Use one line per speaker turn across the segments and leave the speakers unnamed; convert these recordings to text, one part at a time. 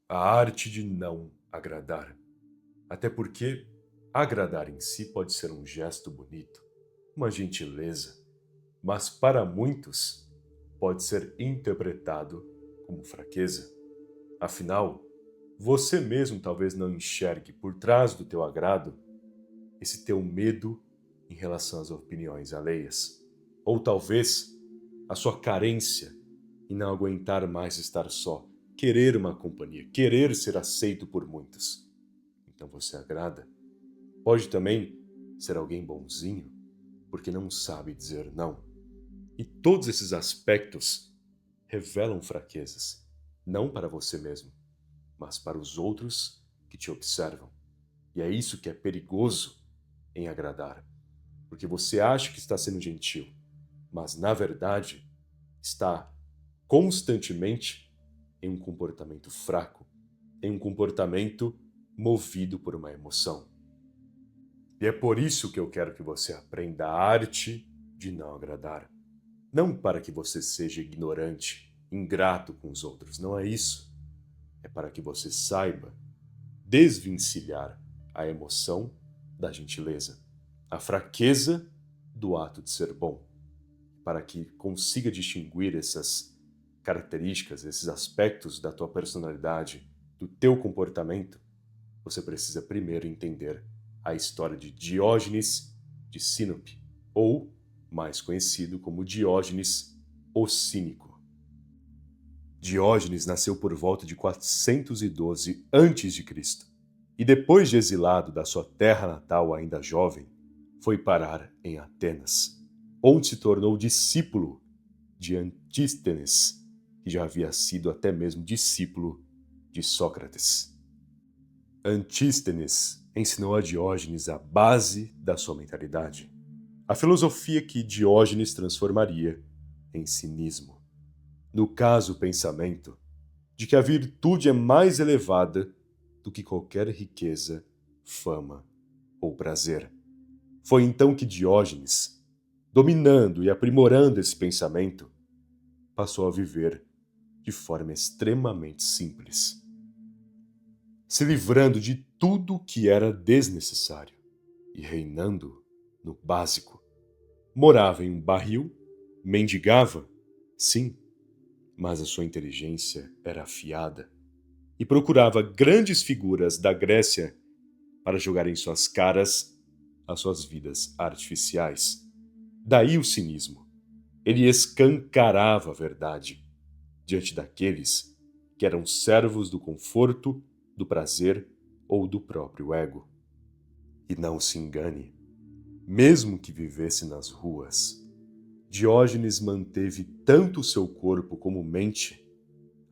A arte de não agradar. Até porque agradar em si pode ser um gesto bonito, uma gentileza, mas para muitos pode ser interpretado como fraqueza. Afinal, você mesmo talvez não enxergue por trás do teu agrado esse teu medo em relação às opiniões alheias. Ou talvez a sua carência em não aguentar mais estar só, querer uma companhia, querer ser aceito por muitos. Então você agrada. Pode também ser alguém bonzinho, porque não sabe dizer não. E todos esses aspectos revelam fraquezas, não para você mesmo, mas para os outros que te observam. E é isso que é perigoso em agradar, porque você acha que está sendo gentil, mas na verdade está constantemente em um comportamento fraco, em um comportamento movido por uma emoção. E é por isso que eu quero que você aprenda a arte de não agradar. Não para que você seja ignorante, ingrato com os outros, não é isso. É para que você saiba desvencilhar a emoção da gentileza, a fraqueza do ato de ser bom, para que consiga distinguir essas características, esses aspectos da tua personalidade, do teu comportamento. Você precisa primeiro entender a história de Diógenes de Sinope, ou mais conhecido como Diógenes o Cínico. Diógenes nasceu por volta de 412 a.C. e depois de exilado da sua terra natal ainda jovem, foi parar em Atenas, onde se tornou discípulo de Antístenes, que já havia sido até mesmo discípulo de Sócrates. Antístenes ensinou a Diógenes a base da sua mentalidade, a filosofia que Diógenes transformaria em cinismo. No caso, o pensamento de que a virtude é mais elevada do que qualquer riqueza, fama ou prazer. Foi então que Diógenes, dominando e aprimorando esse pensamento, passou a viver de forma extremamente simples, se livrando de tudo o que era desnecessário e reinando no básico. Morava em um barril, mendigava, sim, mas a sua inteligência era afiada e procurava grandes figuras da Grécia para jogar em suas caras as suas vidas artificiais. Daí o cinismo. Ele escancarava a verdade diante daqueles que eram servos do conforto, do prazer ou do próprio ego. E não se engane, mesmo que vivesse nas ruas, Diógenes manteve tanto seu corpo como mente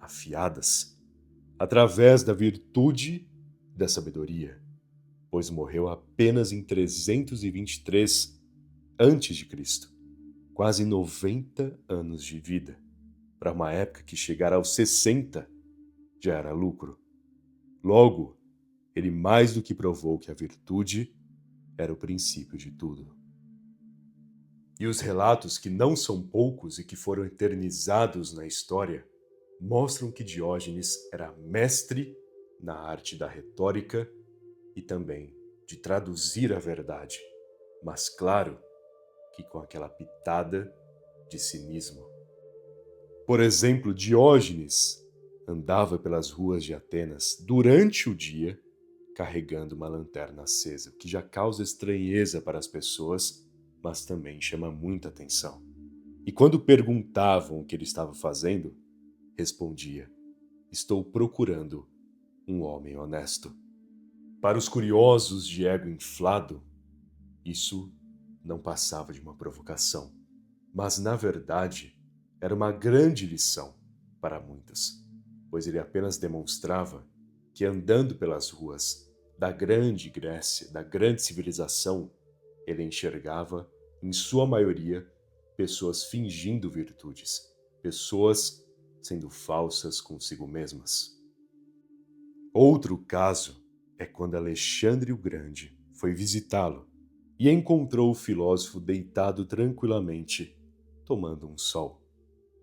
afiadas através da virtude da sabedoria, pois morreu apenas em 323 a.C., quase 90 anos de vida. Para uma época que chegar aos 60 já era lucro. Logo, ele mais do que provou que a virtude era o princípio de tudo. E os relatos, que não são poucos e que foram eternizados na história, mostram que Diógenes era mestre na arte da retórica e também de traduzir a verdade, mas claro que com aquela pitada de cinismo. Por exemplo, Diógenes andava pelas ruas de Atenas durante o dia carregando uma lanterna acesa, o que já causa estranheza para as pessoas, mas também chama muita atenção. E quando perguntavam o que ele estava fazendo, respondia: "Estou procurando um homem honesto." Para os curiosos de ego inflado, isso não passava de uma provocação, mas na verdade era uma grande lição para muitos, pois ele apenas demonstrava que andando pelas ruas da grande Grécia, da grande civilização, ele enxergava, em sua maioria, pessoas fingindo virtudes, pessoas sendo falsas consigo mesmas. Outro caso é quando Alexandre o Grande foi visitá-lo e encontrou o filósofo deitado tranquilamente, tomando um sol.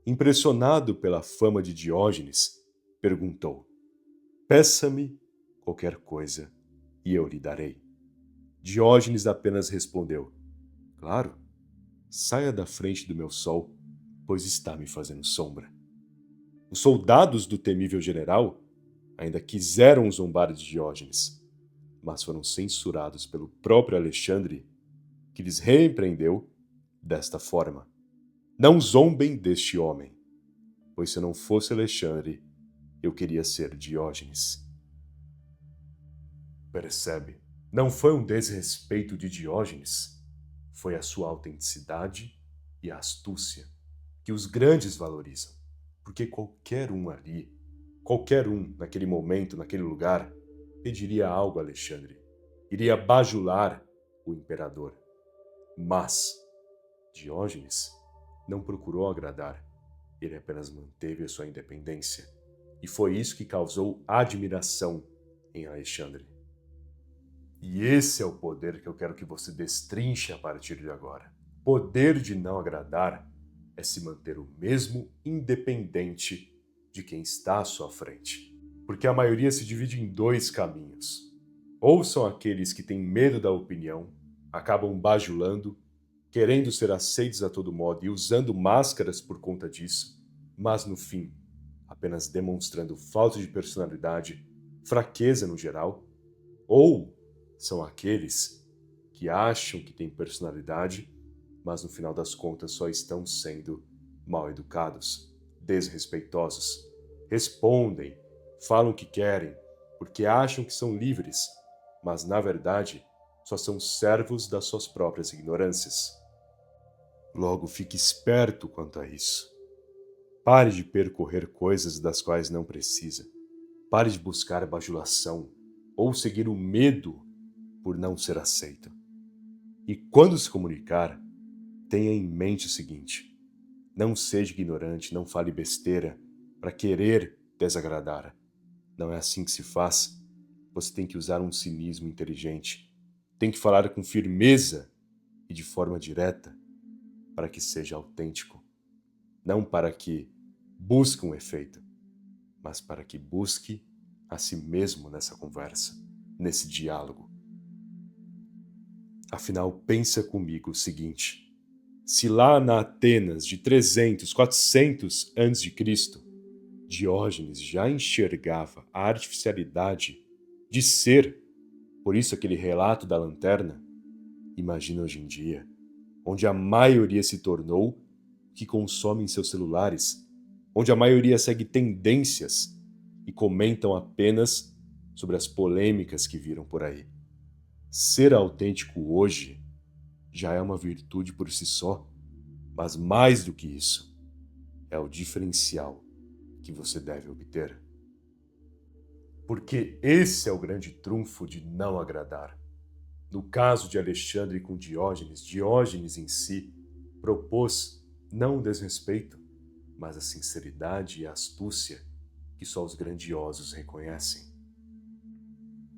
Impressionado pela fama de Diógenes, perguntou: Peça-me qualquer coisa e eu lhe darei. Diógenes apenas respondeu: Claro, saia da frente do meu sol, pois está me fazendo sombra. Os soldados do temível general ainda quiseram zombar de Diógenes, mas foram censurados pelo próprio Alexandre, que lhes repreendeu desta forma: Não zombem deste homem, pois se não fosse Alexandre, eu queria ser Diógenes. Percebe? Não foi um desrespeito de Diógenes, foi a sua autenticidade e a astúcia que os grandes valorizam, porque qualquer um ali, qualquer um naquele momento, naquele lugar, pediria algo a Alexandre, iria bajular o imperador. Mas Diógenes não procurou agradar, ele apenas manteve a sua independência, e foi isso que causou admiração em Alexandre. E esse é o poder que eu quero que você destrinche a partir de agora. Poder de não agradar é se manter o mesmo independente de quem está à sua frente. Porque a maioria se divide em dois caminhos. Ou são aqueles que têm medo da opinião, acabam bajulando, querendo ser aceitos a todo modo e usando máscaras por conta disso, mas no fim, apenas demonstrando falta de personalidade, fraqueza no geral, ou são aqueles que acham que têm personalidade, mas no final das contas só estão sendo mal educados, desrespeitosos. Respondem, falam o que querem, porque acham que são livres, mas na verdade só são servos das suas próprias ignorâncias. Logo, fique esperto quanto a isso. Pare de percorrer coisas das quais não precisa. Pare de buscar bajulação ou seguir o medo por não ser aceito. E quando se comunicar, tenha em mente o seguinte: não seja ignorante, não fale besteira para querer desagradar. Não é assim que se faz. Você tem que usar um cinismo inteligente. Tem que falar com firmeza e de forma direta para que seja autêntico. Não para que busque um efeito, mas para que busque a si mesmo nessa conversa, nesse diálogo. Afinal, pensa comigo o seguinte: se lá na Atenas de 300, 400 a.C., Diógenes já enxergava a artificialidade de ser, por isso aquele relato da lanterna, imagina hoje em dia, onde a maioria se tornou o que consome em seus celulares, onde a maioria segue tendências e comentam apenas sobre as polêmicas que viram por aí. Ser autêntico hoje já é uma virtude por si só, mas mais do que isso, é o diferencial que você deve obter. Porque esse é o grande trunfo de não agradar. No caso de Alexandre com Diógenes, Diógenes em si propôs não o desrespeito, mas a sinceridade e a astúcia que só os grandiosos reconhecem.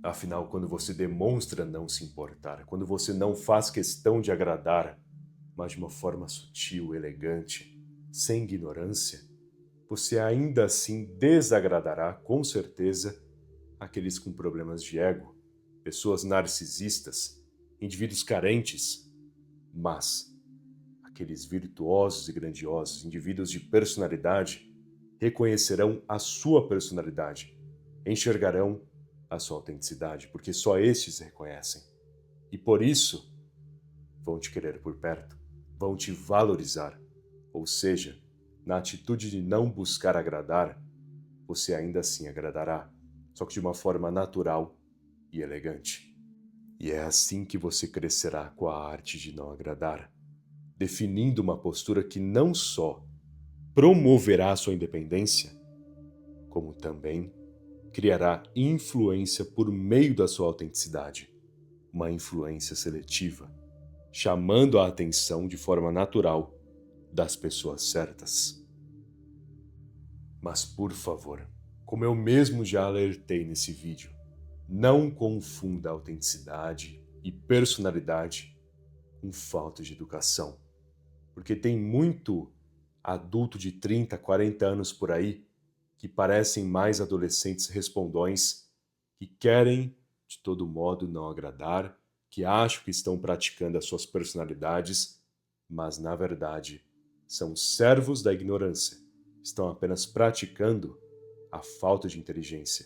Afinal, quando você demonstra não se importar, quando você não faz questão de agradar, mas de uma forma sutil, elegante, sem ignorância, você ainda assim desagradará, com certeza, aqueles com problemas de ego, pessoas narcisistas, indivíduos carentes, mas aqueles virtuosos e grandiosos, indivíduos de personalidade, reconhecerão a sua personalidade, enxergarão a sua autenticidade, porque só estes reconhecem. E por isso, vão te querer por perto, vão te valorizar. Ou seja, na atitude de não buscar agradar, você ainda assim agradará, só que de uma forma natural e elegante. E é assim que você crescerá com a arte de não agradar, definindo uma postura que não só promoverá a sua independência, como também criará influência por meio da sua autenticidade, uma influência seletiva, chamando a atenção de forma natural das pessoas certas. Mas por favor, como eu mesmo já alertei nesse vídeo, não confunda autenticidade e personalidade com falta de educação, porque tem muito adulto de 30, 40 anos por aí que parecem mais adolescentes respondões que querem, de todo modo, não agradar, que acham que estão praticando as suas personalidades, mas, na verdade, são servos da ignorância, estão apenas praticando a falta de inteligência.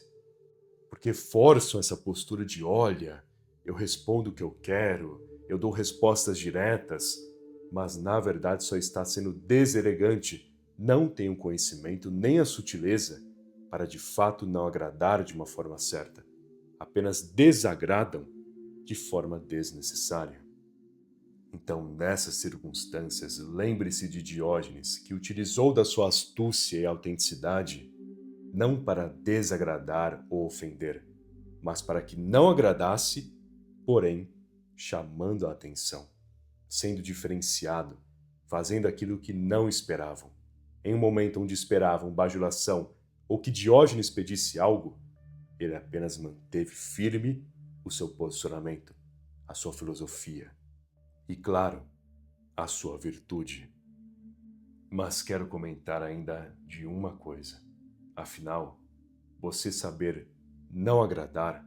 Porque forçam essa postura de olha, eu respondo o que eu quero, eu dou respostas diretas, mas na verdade só está sendo deselegante, não tem o conhecimento nem a sutileza para de fato não agradar de uma forma certa. Apenas desagradam de forma desnecessária. Então, nessas circunstâncias, lembre-se de Diógenes, que utilizou da sua astúcia e autenticidade não para desagradar ou ofender, mas para que não agradasse, porém, chamando a atenção, sendo diferenciado, fazendo aquilo que não esperavam. Em um momento onde esperavam bajulação ou que Diógenes pedisse algo, ele apenas manteve firme o seu posicionamento, a sua filosofia e, claro, a sua virtude. Mas quero comentar ainda de uma coisa. Afinal, você saber não agradar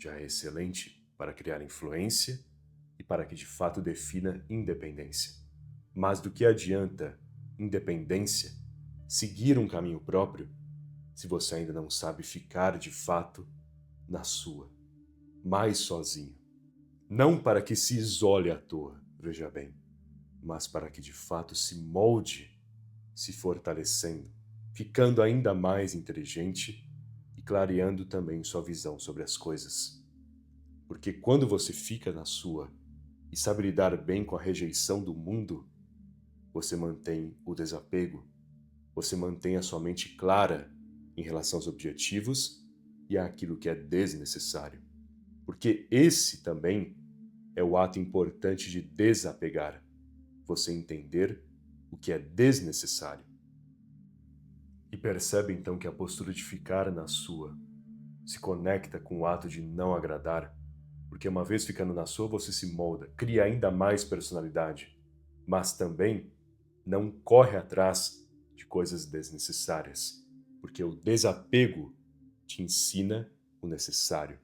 já é excelente para criar influência e para que de fato defina independência. Mas do que adianta independência, seguir um caminho próprio, se você ainda não sabe ficar de fato na sua, mais sozinho? Não para que se isole à toa, veja bem, mas para que de fato se molde, se fortalecendo, ficando ainda mais inteligente e clareando também sua visão sobre as coisas. Porque quando você fica na sua e sabe lidar bem com a rejeição do mundo, você mantém o desapego, você mantém a sua mente clara em relação aos objetivos e àquilo que é desnecessário. Porque esse também é o ato importante de desapegar, você entender o que é desnecessário. E percebe então que a postura de ficar na sua se conecta com o ato de não agradar, porque uma vez ficando na sua você se molda, cria ainda mais personalidade, mas também não corre atrás de coisas desnecessárias, porque o desapego te ensina o necessário,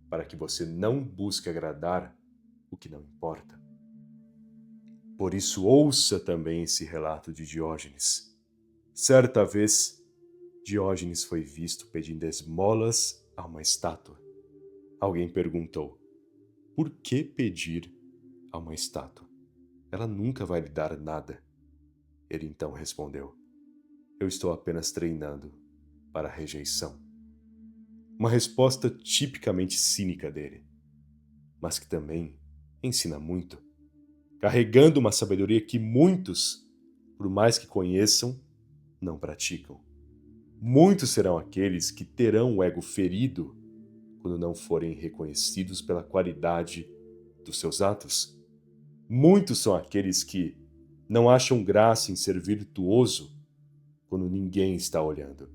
para que você não busque agradar o que não importa. Por isso ouça também esse relato de Diógenes. Certa vez, Diógenes foi visto pedindo esmolas a uma estátua. Alguém perguntou: por que pedir a uma estátua? Ela nunca vai lhe dar nada. Ele então respondeu: eu estou apenas treinando para a rejeição. Uma resposta tipicamente cínica dele, mas que também ensina muito, carregando uma sabedoria que muitos, por mais que conheçam, não praticam. Muitos serão aqueles que terão o ego ferido quando não forem reconhecidos pela qualidade dos seus atos. Muitos são aqueles que não acham graça em ser virtuoso quando ninguém está olhando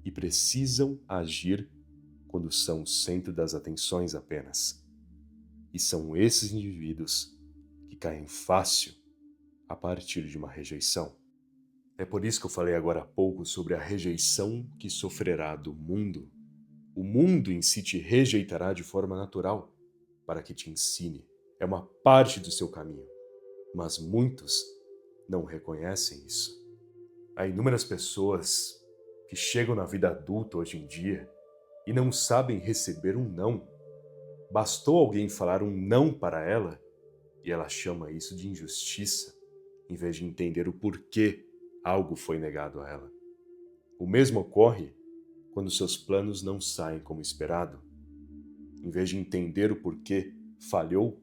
e precisam agir quando são o centro das atenções apenas. E são esses indivíduos que caem fácil a partir de uma rejeição. É por isso que eu falei agora há pouco sobre a rejeição que sofrerá do mundo. O mundo em si te rejeitará de forma natural para que te ensine. É uma parte do seu caminho. Mas muitos não reconhecem isso. Há inúmeras pessoas que chegam na vida adulta hoje em dia e não sabem receber um não. Bastou alguém falar um não para ela e ela chama isso de injustiça, em vez de entender o porquê algo foi negado a ela. O mesmo ocorre quando seus planos não saem como esperado. Em vez de entender o porquê falhou,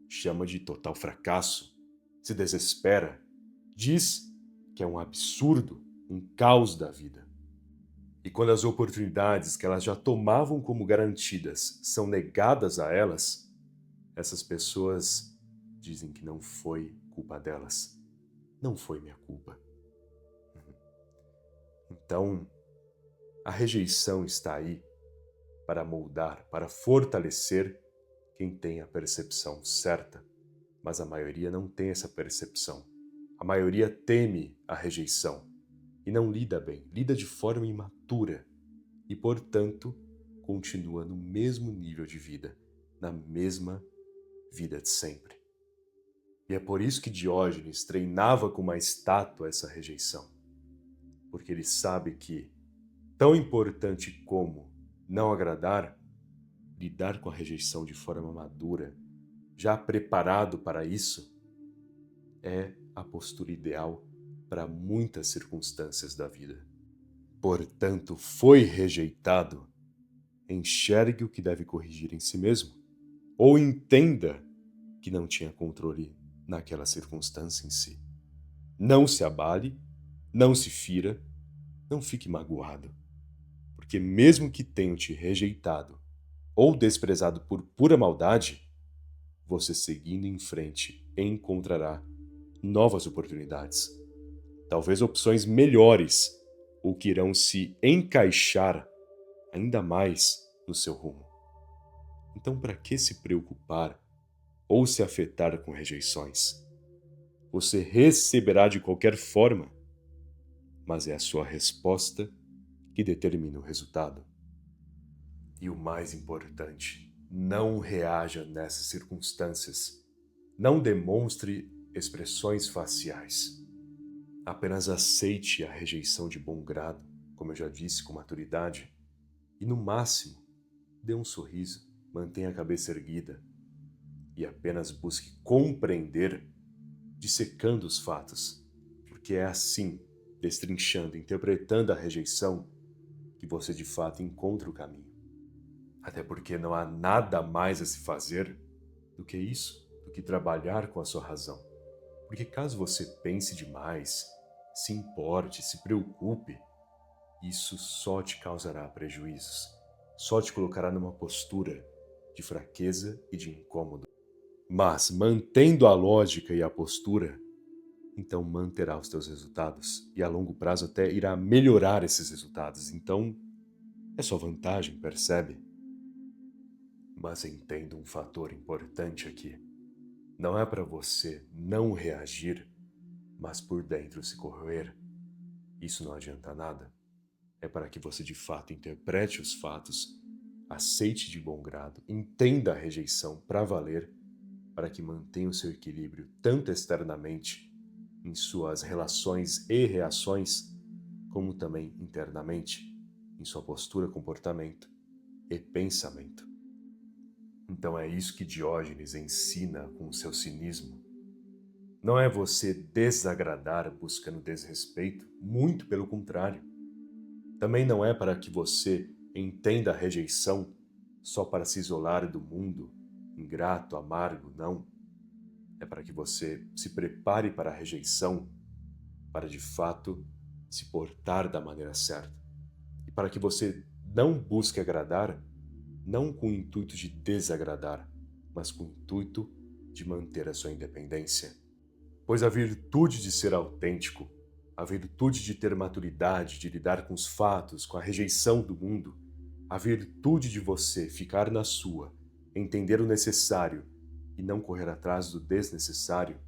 chama de total fracasso, se desespera, diz que é um absurdo, um caos da vida. E quando as oportunidades que elas já tomavam como garantidas são negadas a elas, essas pessoas dizem que não foi culpa delas. Não foi minha culpa. Então, a rejeição está aí para moldar, para fortalecer quem tem a percepção certa. Mas a maioria não tem essa percepção. A maioria teme a rejeição. e não lida bem, lida de forma imatura e, portanto, continua no mesmo nível de vida, na mesma vida de sempre. E é por isso que Diógenes treinava com mais tato essa rejeição, porque ele sabe que, tão importante como não agradar, lidar com a rejeição de forma madura, já preparado para isso, é a postura ideal para muitas circunstâncias da vida. Portanto, foi rejeitado, enxergue o que deve corrigir em si mesmo, ou entenda que não tinha controle naquela circunstância em si. Não se abale, não se fira, não fique magoado, porque mesmo que tenham te rejeitado ou desprezado por pura maldade, você seguindo em frente encontrará novas oportunidades, talvez opções melhores, ou que irão se encaixar ainda mais no seu rumo. Então, para que se preocupar ou se afetar com rejeições? Você receberá de qualquer forma, mas é a sua resposta que determina o resultado. E o mais importante, não reaja nessas circunstâncias. Não demonstre expressões faciais. Apenas aceite a rejeição de bom grado, como eu já disse, com maturidade, e no máximo, dê um sorriso, mantenha a cabeça erguida e apenas busque compreender, dissecando os fatos, porque é assim, destrinchando, interpretando a rejeição, que você de fato encontra o caminho. Até porque não há nada mais a se fazer do que isso, do que trabalhar com a sua razão. Porque caso você pense demais, se importe, se preocupe, isso só te causará prejuízos, só te colocará numa postura de fraqueza e de incômodo. Mas, mantendo a lógica e a postura, então manterá os teus resultados e a longo prazo até irá melhorar esses resultados. Então, é só vantagem, percebe? Mas entenda um fator importante aqui. Não é para você não reagir, mas por dentro se corroer. Isso não adianta nada. É para que você de fato interprete os fatos, aceite de bom grado, entenda a rejeição para valer, para que mantenha o seu equilíbrio tanto externamente, em suas relações e reações, como também internamente, em sua postura, comportamento e pensamento. Então é isso que Diógenes ensina com o seu cinismo. Não é você desagradar buscando desrespeito, muito pelo contrário. Também não é para que você entenda a rejeição só para se isolar do mundo, ingrato, amargo, não. É para que você se prepare para a rejeição, para de fato se portar da maneira certa. E para que você não busque agradar, não com o intuito de desagradar, mas com o intuito de manter a sua independência. Pois a virtude de ser autêntico, a virtude de ter maturidade, de lidar com os fatos, com a rejeição do mundo, a virtude de você ficar na sua, entender o necessário e não correr atrás do desnecessário,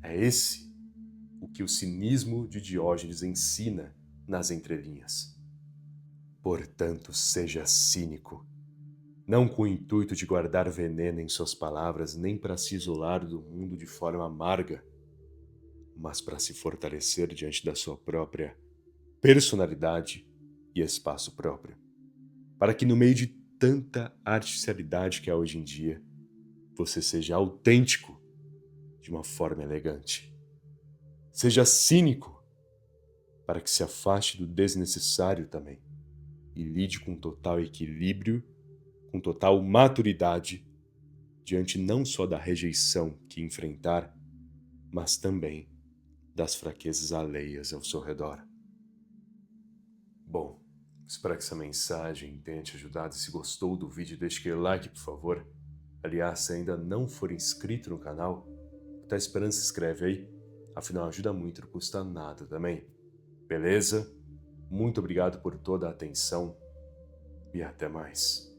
é esse o que o cinismo de Diógenes ensina nas entrelinhas. Portanto, seja cínico, não com o intuito de guardar veneno em suas palavras, nem para se isolar do mundo de forma amarga, mas para se fortalecer diante da sua própria personalidade e espaço próprio. Para que no meio de tanta artificialidade que há hoje em dia, você seja autêntico de uma forma elegante. Seja cínico, para que se afaste do desnecessário também e lide com total equilíbrio, com total maturidade, diante não só da rejeição que enfrentar, mas também das fraquezas alheias ao seu redor. Bom, espero que essa mensagem tenha te ajudado. Se gostou do vídeo, deixe aquele like, por favor. Aliás, se ainda não for inscrito no canal, tá esperando, se inscreve aí. Afinal, ajuda muito, não custa nada também. Beleza? Muito obrigado por toda a atenção e até mais.